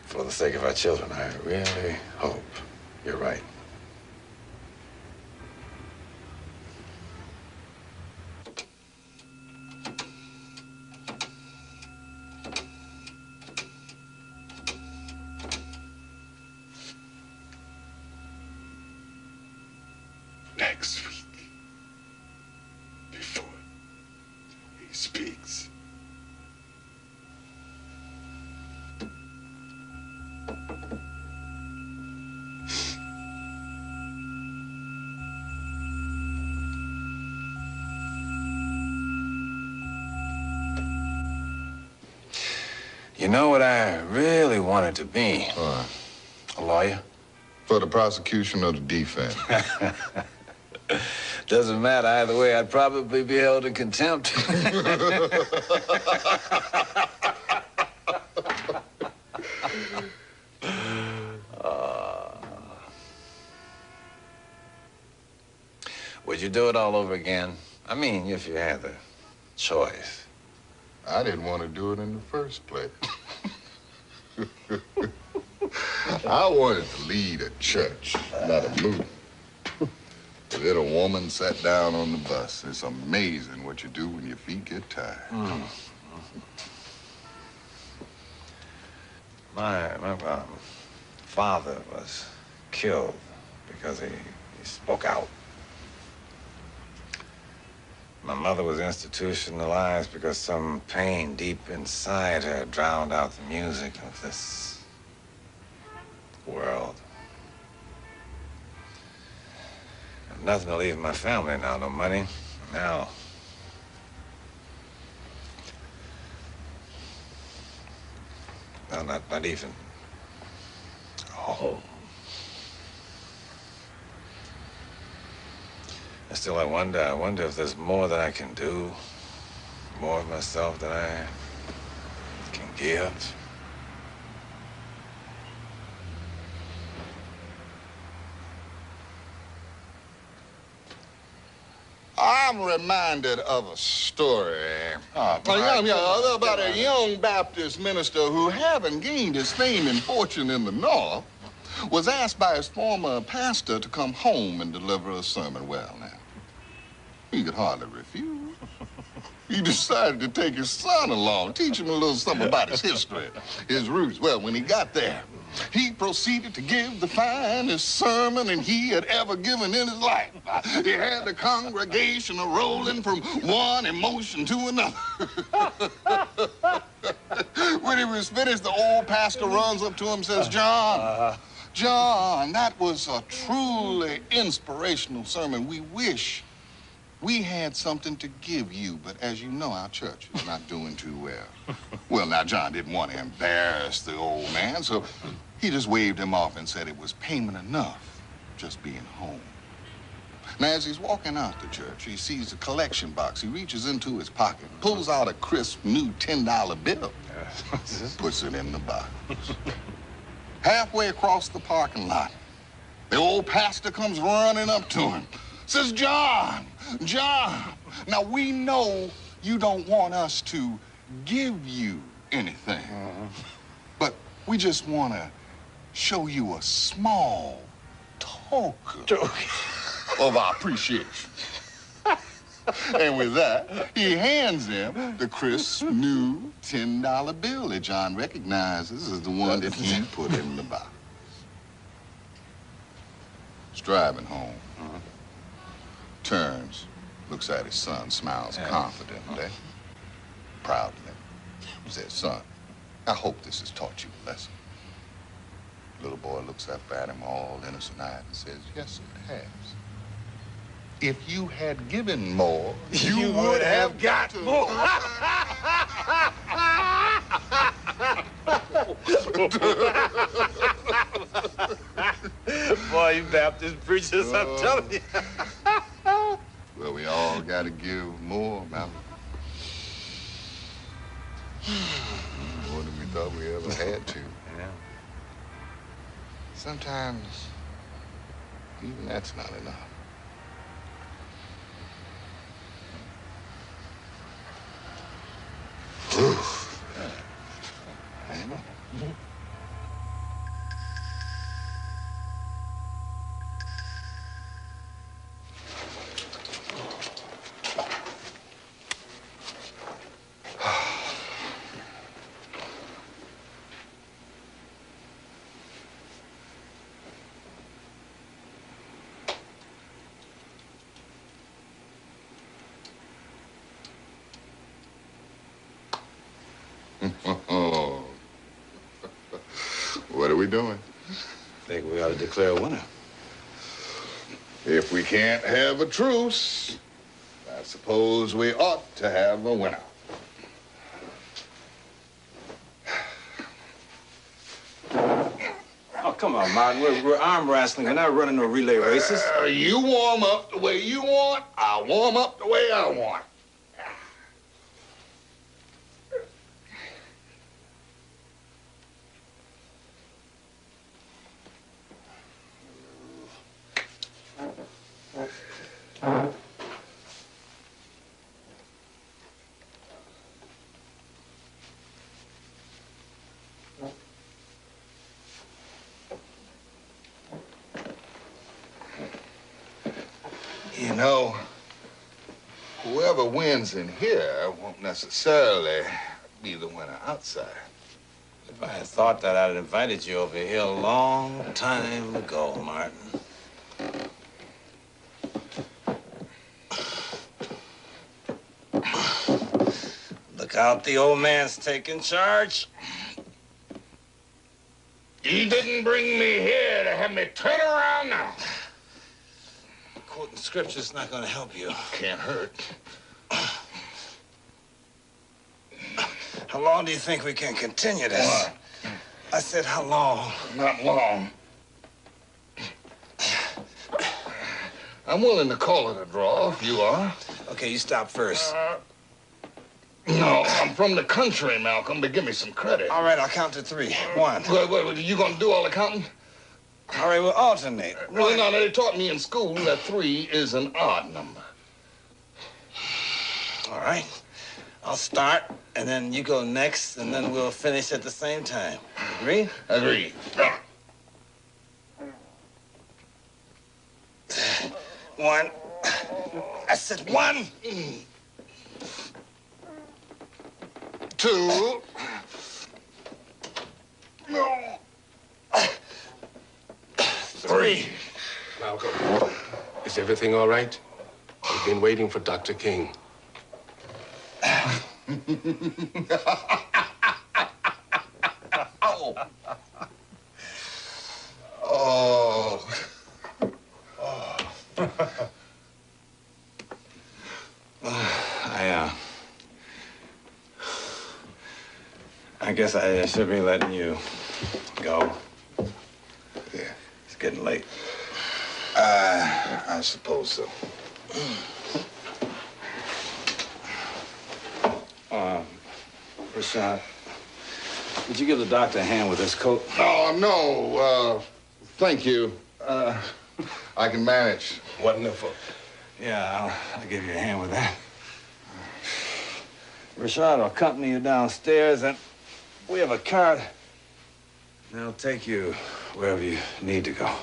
For the sake of our children, I really hope you're right. Next week, before he speaks. You know what I really wanted to be? What? A lawyer. For the prosecution or the defense? Doesn't matter. Either way, I'd probably be held in contempt. Would you do it all over again? I mean, if you had the choice. I didn't want to do it in the first place. I wanted to lead a church, not a movement. But then a woman sat down on the bus. It's amazing what you do when your feet get tired. My father was killed because he spoke out. My mother was institutionalized because some pain deep inside her drowned out the music of this world. I've nothing to leave my family now, no money. Now, no, not even a home. And still, I wonder if there's more that I can do, more of myself that I can give. I'm reminded of a story about a young Baptist minister who, having gained his fame and fortune in the North, was asked by his former pastor to come home and deliver a sermon. Well, now, he could hardly refuse. He decided to take his son along, teach him a little something about his history, his roots. Well, when he got there, he proceeded to give the finest sermon he had ever given in his life. He had the congregation rolling from one emotion to another. When he was finished, the old pastor runs up to him and says, John, that was a truly inspirational sermon. We wish we had something to give you, but as you know, our church is not doing too well. Well, now, John didn't want to embarrass the old man, so he just waved him off and said it was payment enough just being home. Now, as he's walking out the church, he sees a collection box. He reaches into his pocket, pulls out a crisp new $10 bill, puts it in the box. Halfway across the parking lot, the old pastor comes running up to him, says, John, now we know you don't want us to give you anything, but we just want to show you a small token of our appreciation. And with that, he hands him the crisp new $10 bill that John recognizes as the one that he put in the box. He's driving home. Turns, looks at his son, smiles confidently, proudly. Says, son, I hope this has taught you a lesson. Little boy looks up at him all innocent-eyed and says, yes, it has. If you had given more, you would have got more. Boy, you Baptist preachers, I'm telling you. Well, we all got to give more, Malcolm. More than we thought we ever had to. Yeah. Sometimes, even that's not enough. What are we doing? I think we ought to declare a winner. If we can't have a truce, I suppose we ought to have a winner. Oh, come on, Martin. We're arm wrestling. We're not running no relay races. You warm up the way you want. I'll warm up the way I want. You know, whoever wins in here won't necessarily be the winner outside. I had thought that I'd invited you over here a long time ago, Martin. Look out, the old man's taking charge. You didn't bring me here to have me turn around now. Quoting scripture's not gonna help you. Can't hurt. How long do you think we can continue this? What? I said, how long? Not long. I'm willing to call it a draw if you are. Okay, you stop first. No, I'm from the country, Malcolm, but give me some credit. All right, I'll count to 3. 1. Wait, you gonna do all the counting? All right, we'll alternate. Well, no, they taught me in school that 3 is an odd number. All right. I'll start, and then you go next, and then we'll finish at the same time. Agree? Agreed. 1. I said 1. 2. No. 3. Malcolm, is everything all right? We've been waiting for Dr. King. Oh. I guess I should be letting you go. Yeah. It's getting late. I suppose so. Rashad, would you give the doctor a hand with this coat? Oh, no. Thank you. I can manage. Wonderful. Yeah, I'll give you a hand with that. Rashad will accompany you downstairs, and we have a cart. They'll take you wherever you need to go.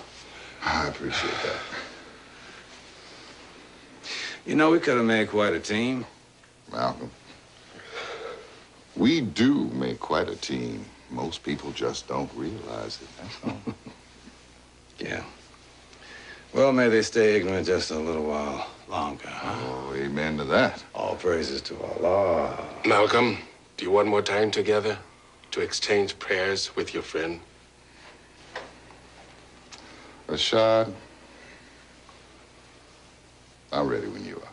I appreciate that. You know, we could have made quite a team. Malcolm, we do make quite a team. Most people just don't realize it, that's all. Yeah. Well, may they stay ignorant just a little while longer, huh? Oh, amen to that. All praises to Allah. Malcolm, do you want more time together to exchange prayers with your friend? Rashad, I'm ready when you are.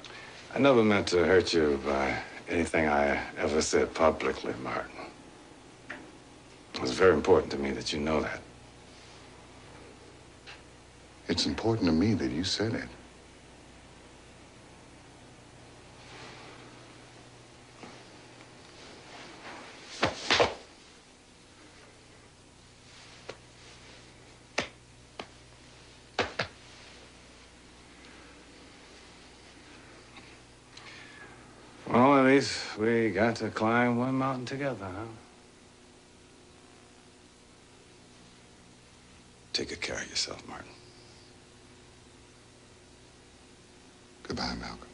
I never meant to hurt you by anything I ever said publicly, Martin. It was very important to me that you know that. It's important to me that you said it. Well, at least we got to climb one mountain together, huh? Take good care of yourself, Martin. Goodbye, Malcolm.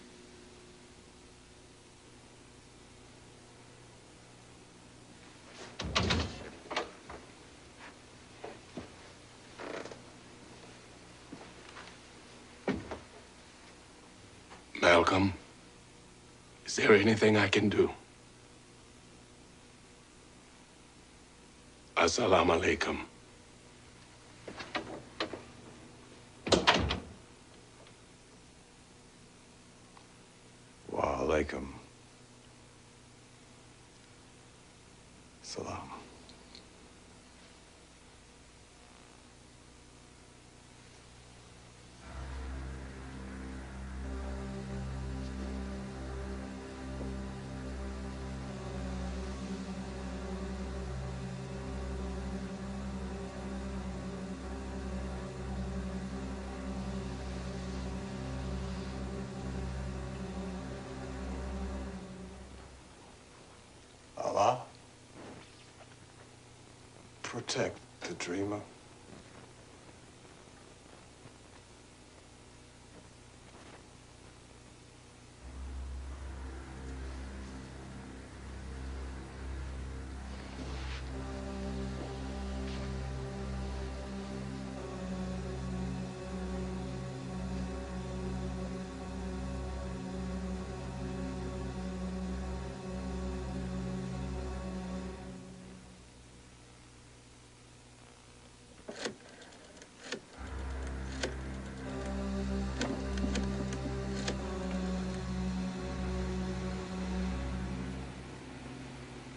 Malcolm, is there anything I can do? Assalamu alaikum. Wa alaikum salam. Allah protect the dreamer.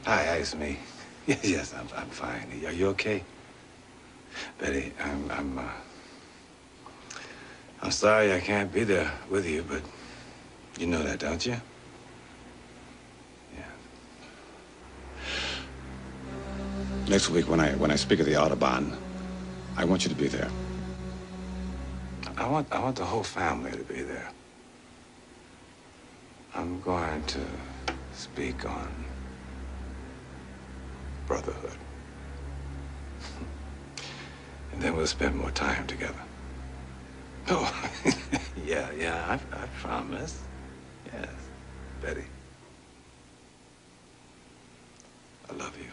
Hi, it's me. Yes, I'm fine. Are you okay? Betty, I'm sorry I can't be there with you, but you know that, don't you? Yeah. Next week, when I speak at the Audubon, I want you to be there. I want the whole family to be there. I'm going to speak on brotherhood. And then we'll spend more time together. Oh, yeah, I promise. Yes, Betty. I love you.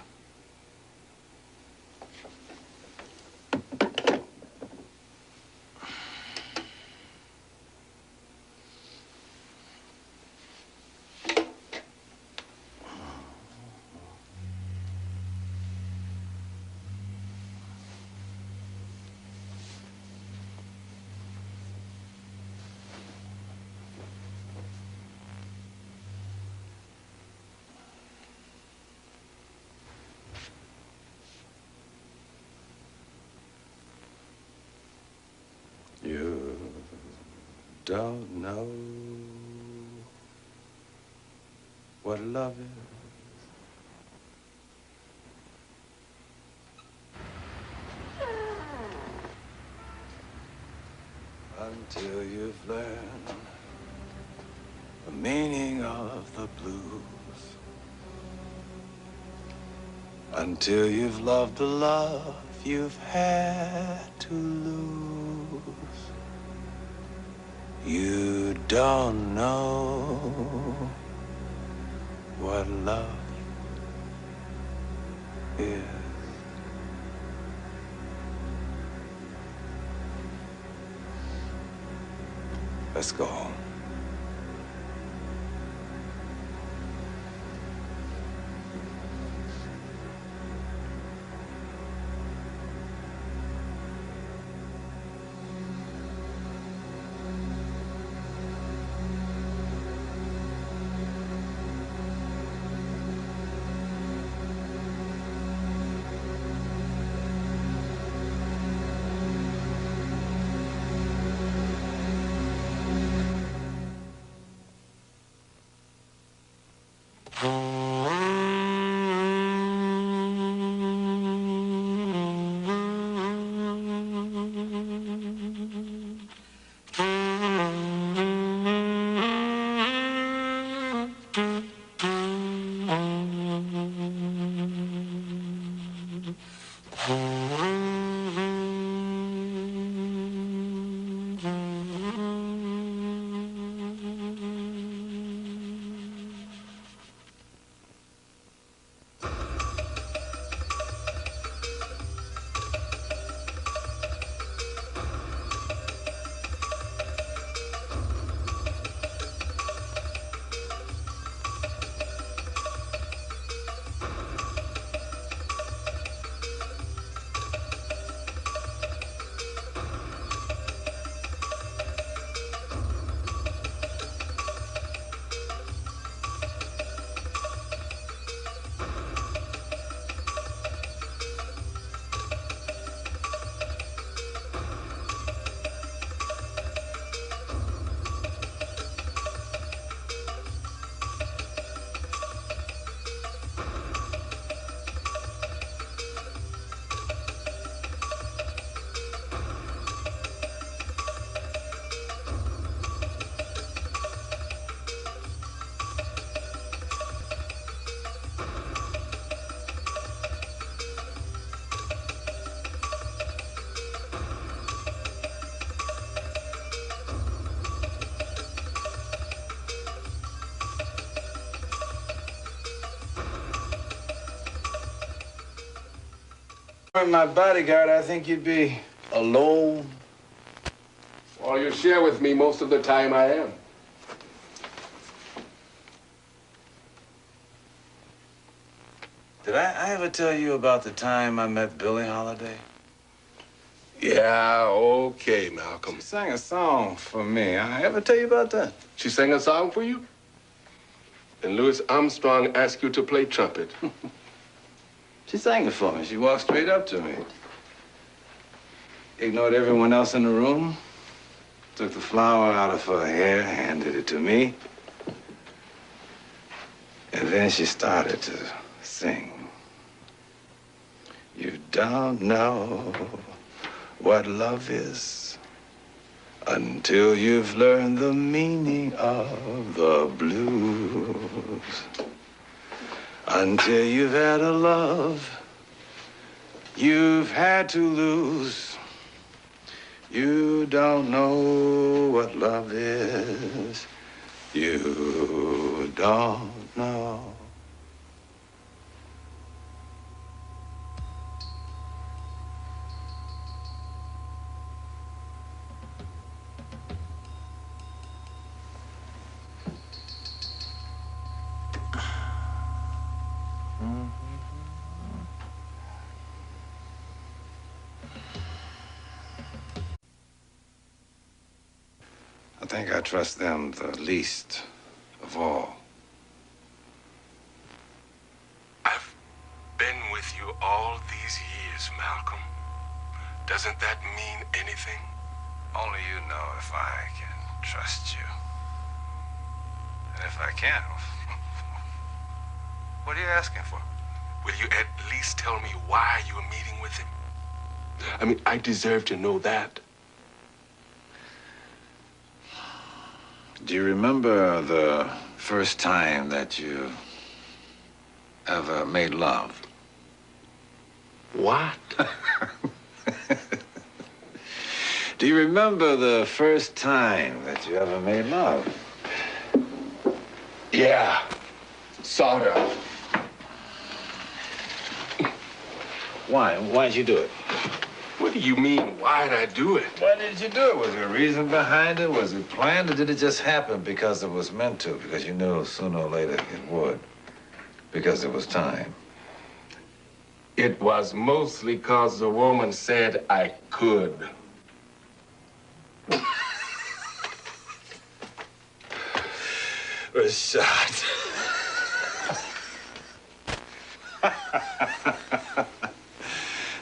You don't know what love is. Until you've learned the meaning of the blues. Until you've loved the love you've had to lose. You don't know what love is. Let's go home. My bodyguard, I think you'd be alone. Well, you share with me most of the time I am. Did I ever tell you about the time I met Billie Holiday? Yeah, okay, Malcolm. She sang a song for me. I ever tell you about that? She sang a song for you? and Louis Armstrong asked you to play trumpet. She sang it for me. She walked straight up to me. Ignored everyone else in the room. Took the flower out of her hair, handed it to me. And then she started to sing. You don't know what love is until you've learned the meaning of the blues. Until you've had a love you've had to lose. You don't know what love is. You don't know. I think I trust them the least of all. I've been with you all these years, Malcolm. Doesn't that mean anything? Only you know if I can trust you. And if I can't, what are you asking for? Will you at least tell me why you're meeting with him? I mean, I deserve to know that. Do you remember the first time that you ever made love? What? Do you remember the first time that you ever made love? Yeah, sort of. Why? Why'd you do it? What do you mean, why'd I do it? Why did you do it? Was there a reason behind it? Was it planned, or did it just happen because it was meant to? Because you knew sooner or later it would? Because it was time? It was mostly because the woman said I could. Rashad.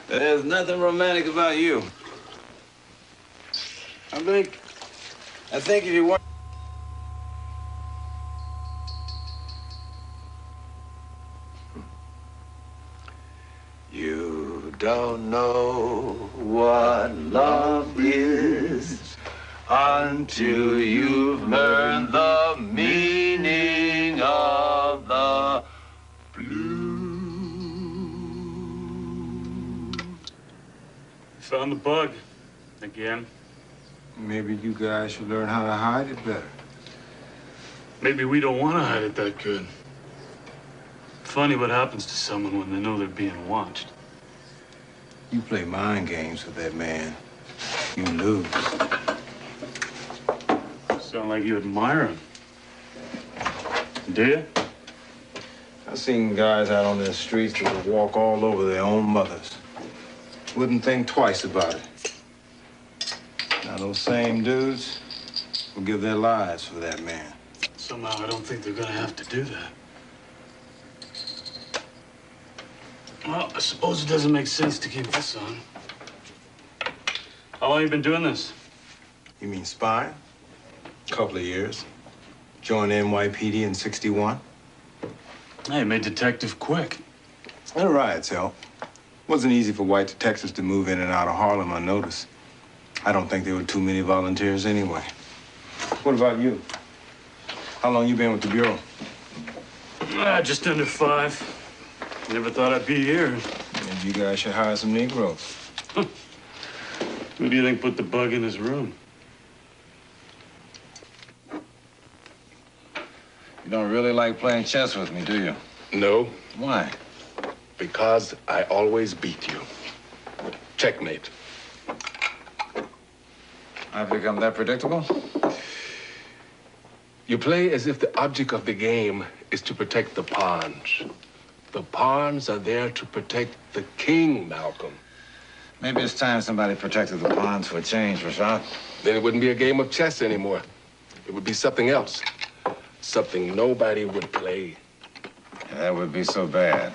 There's nothing romantic about you. I think if you weren't... You don't know what love is until you've learned the meaning of the blues. Found the bug. Again. Maybe you guys should learn how to hide it better. Maybe we don't want to hide it that good. Funny what happens to someone when they know they're being watched. You play mind games with that man, you lose. Sound like you admire him. Do you? I've seen guys out on the streets that would walk all over their own mothers. Wouldn't think twice about it. Now, those same dudes will give their lives for that man. Somehow I don't think they're gonna have to do that. Well, I suppose it doesn't make sense to keep this on. How long you been doing this? You mean spying? Couple of years. Joined NYPD in '61. Hey, you made detective quick. And the riots help. Wasn't easy for white detectives to move in and out of Harlem unnoticed. I don't think there were too many volunteers anyway. What about you? How long you been with the Bureau? Just under 5. Never thought I'd be here. Maybe you guys should hire some Negroes. Who do you think put the bug in his room? You don't really like playing chess with me, do you? No, Why? because I always beat you. Checkmate. I've become that predictable? You play as if the object of the game is to protect the pawns. The pawns are there to protect the king, Malcolm. Maybe it's time somebody protected the pawns for a change, Rashad. Then it wouldn't be a game of chess anymore. It would be something else. Something nobody would play. That would be so bad.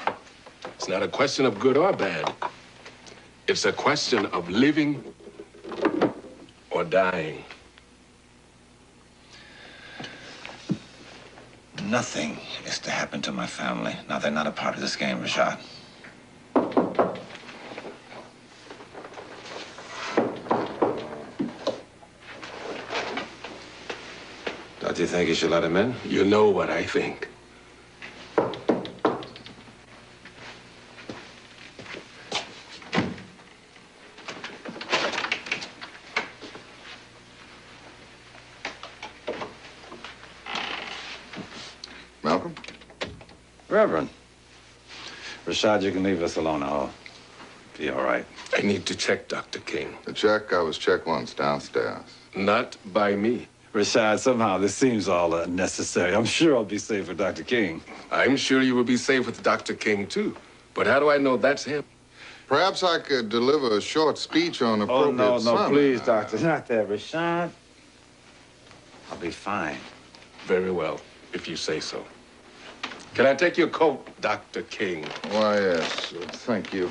It's not a question of good or bad. It's a question of living or dying. Nothing is to happen to my family. Now they're not a part of this game, Rashad. Don't you think you should let him in? You know what I think. Malcolm? Reverend. Rashad, you can leave us alone. I'll be all right. I need to check Dr. King. The check, I was checked once downstairs. Not by me. Rashad, somehow this seems all unnecessary. I'm sure I'll be safe with Dr. King. I'm sure you will be safe with Dr. King, too. But how do I know that's him? Perhaps I could deliver a short speech on appropriate Oh, no, sermon. please, Doctor. Not that, Rashad. I'll be fine. Very well, if you say so. Can I take your coat, Dr. King? Why, yes. Thank you.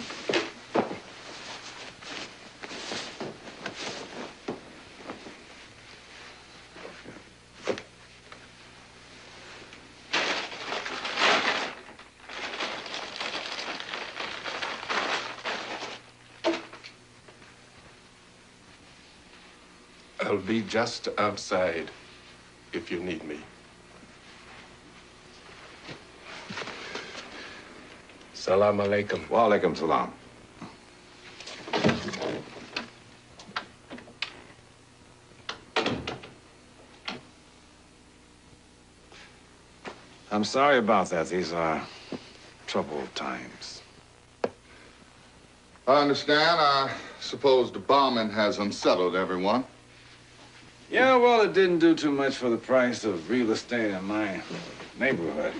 I'll be just outside if you need me. Salam alaikum. Wa alaikum salam. I'm sorry about that. These are troubled times. I understand. I suppose the bombing has unsettled everyone. Yeah, well, it didn't do too much for the price of real estate in my neighborhood.